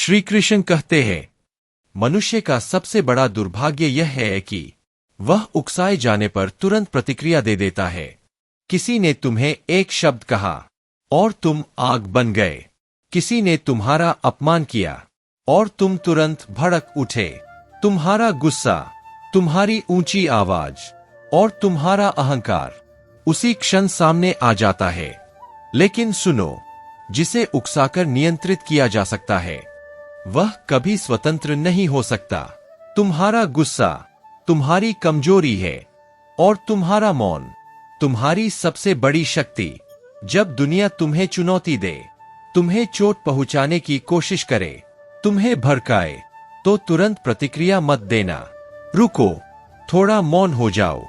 श्री कृष्ण कहते हैं, मनुष्य का सबसे बड़ा दुर्भाग्य यह है कि वह उकसाए जाने पर तुरंत प्रतिक्रिया दे देता है। किसी ने तुम्हें एक शब्द कहा और तुम आग बन गए। किसी ने तुम्हारा अपमान किया और तुम तुरंत भड़क उठे। तुम्हारा गुस्सा, तुम्हारी ऊंची आवाज और तुम्हारा अहंकार उसी क्षण सामने आ जाता है। लेकिन सुनो, जिसे उकसाकर नियंत्रित किया जा सकता है वह कभी स्वतंत्र नहीं हो सकता। तुम्हारा गुस्सा तुम्हारी कमजोरी है और तुम्हारा मौन तुम्हारी सबसे बड़ी शक्ति। जब दुनिया तुम्हें चुनौती दे, तुम्हें चोट पहुंचाने की कोशिश करे, तुम्हें भड़काए, तो तुरंत प्रतिक्रिया मत देना। रुको, थोड़ा मौन हो जाओ।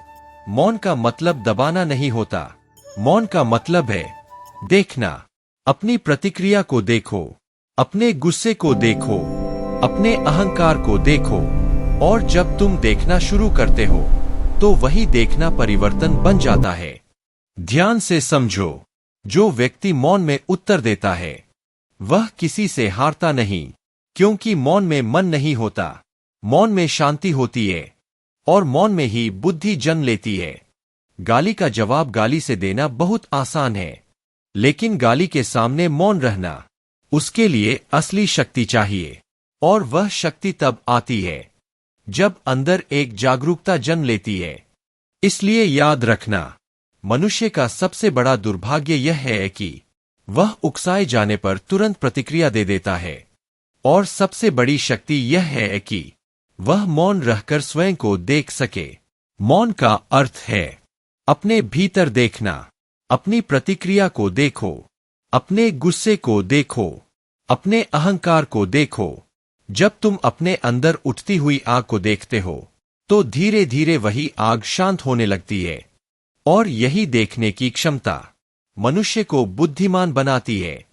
मौन का मतलब दबाना नहीं होता। मौन का मतलब है देखना। अपनी प्रतिक्रिया को देखो, अपने गुस्से को देखो, अपने अहंकार को देखो, और जब तुम देखना शुरू करते हो तो वही देखना परिवर्तन बन जाता है। ध्यान से समझो, जो व्यक्ति मौन में उत्तर देता है वह किसी से हारता नहीं, क्योंकि मौन में मन नहीं होता, मौन में शांति होती है और मौन में ही बुद्धि जन्म लेती है। गाली का जवाब गाली से देना बहुत आसान है, लेकिन गाली के सामने मौन रहना, उसके लिए असली शक्ति चाहिए। और वह शक्ति तब आती है जब अंदर एक जागरूकता जन्म लेती है। इसलिए याद रखना, मनुष्य का सबसे बड़ा दुर्भाग्य यह है कि वह उकसाए जाने पर तुरंत प्रतिक्रिया दे देता है, और सबसे बड़ी शक्ति यह है कि वह मौन रहकर स्वयं को देख सके। मौन का अर्थ है अपने भीतर देखना। अपनी प्रतिक्रिया को देखो, अपने गुस्से को देखो, अपने अहंकार को देखो। जब तुम अपने अंदर उठती हुई आग को देखते हो तो धीरे धीरे वही आग शांत होने लगती है, और यही देखने की क्षमता मनुष्य को बुद्धिमान बनाती है।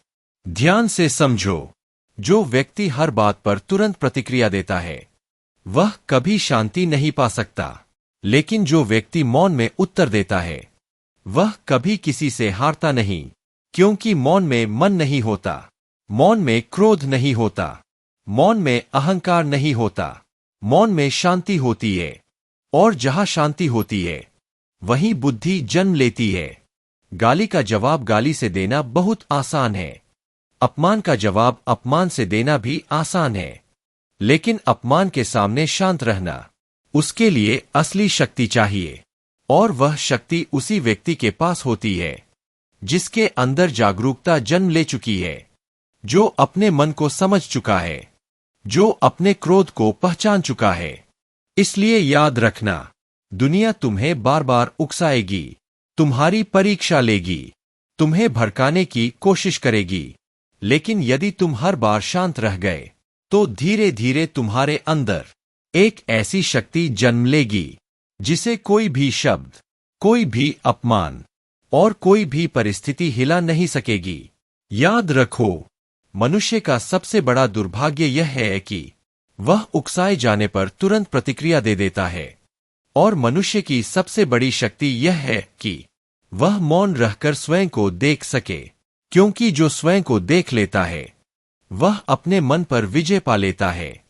ध्यान से समझो, जो व्यक्ति हर बात पर तुरंत प्रतिक्रिया देता है वह कभी शांति नहीं पा सकता, लेकिन जो व्यक्ति मौन में उत्तर देता है वह कभी किसी से हारता नहीं, क्योंकि मौन में मन नहीं होता, मौन में क्रोध नहीं होता, मौन में अहंकार नहीं होता, मौन में शांति होती है, और जहां शांति होती है वहीं बुद्धि जन्म लेती है। गाली का जवाब गाली से देना बहुत आसान है, अपमान का जवाब अपमान से देना भी आसान है, लेकिन अपमान के सामने शांत रहना, उसके लिए असली शक्ति चाहिए। और वह शक्ति उसी व्यक्ति के पास होती है जिसके अंदर जागरूकता जन्म ले चुकी है, जो अपने मन को समझ चुका है, जो अपने क्रोध को पहचान चुका है। इसलिए याद रखना, दुनिया तुम्हें बार बार उकसाएगी, तुम्हारी परीक्षा लेगी, तुम्हें भड़काने की कोशिश करेगी, लेकिन यदि तुम हर बार शांत रह गए तो धीरे धीरे तुम्हारे अंदर एक ऐसी शक्ति जन्म लेगी जिसे कोई भी शब्द, कोई भी अपमान और कोई भी परिस्थिति हिला नहीं सकेगी। याद रखो, मनुष्य का सबसे बड़ा दुर्भाग्य यह है कि वह उकसाए जाने पर तुरंत प्रतिक्रिया दे देता है, और मनुष्य की सबसे बड़ी शक्ति यह है कि वह मौन रहकर स्वयं को देख सके, क्योंकि जो स्वयं को देख लेता है वह अपने मन पर विजय पा लेता है।